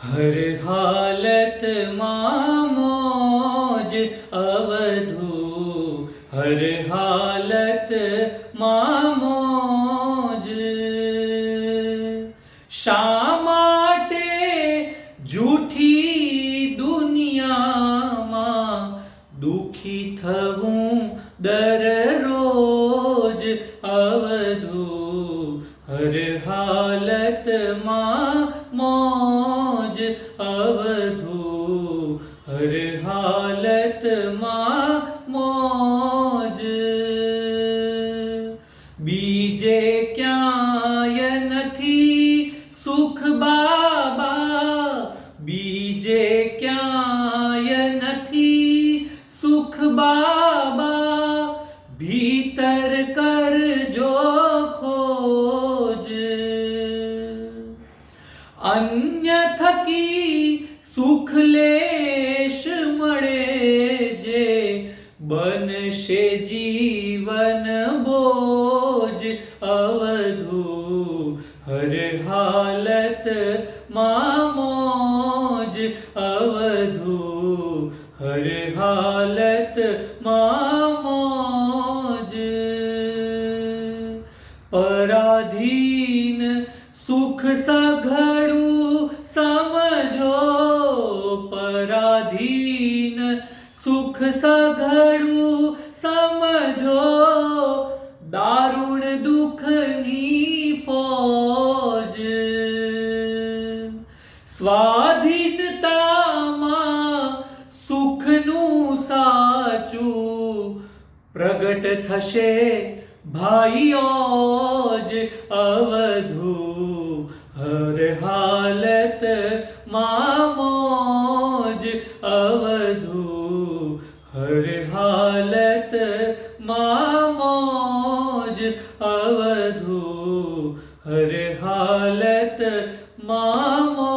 हर हालत मामोज अवधू, हर हालत मामोज। શા માટે જૂઠી દુનિયામાં દુખી થવું દરરોજ અવધુ, હર હાલતમાં મોજ અવધુ, હર હાલતમાં મોજ। બીજે ક્યાંય નથી સુખ બાબા, બીજે ક્યાંય નથી સુખ બાબા, ભીતર કરજો ખોજ। અન્ય થકી સુખ લેશ મળે જે, બનશે જીવન બોજ અવધુ, હર હાલત મામોજ અવધુ, હર હાલત મામોજ। પરાધીન સુખ સઘળું સમજો, પરાધીન સુખ સઘળું સમજો, દારૂણ દુઃખની ફોજ। સ્વાધીનતામાં સુખનું સાચું પ્રગટ થશે ભાઈઓ જ અવધુ, હર હાલત મામોજ અવધુ, હર હાલત મામોજ અવધુ, હર હાલત મામોજ।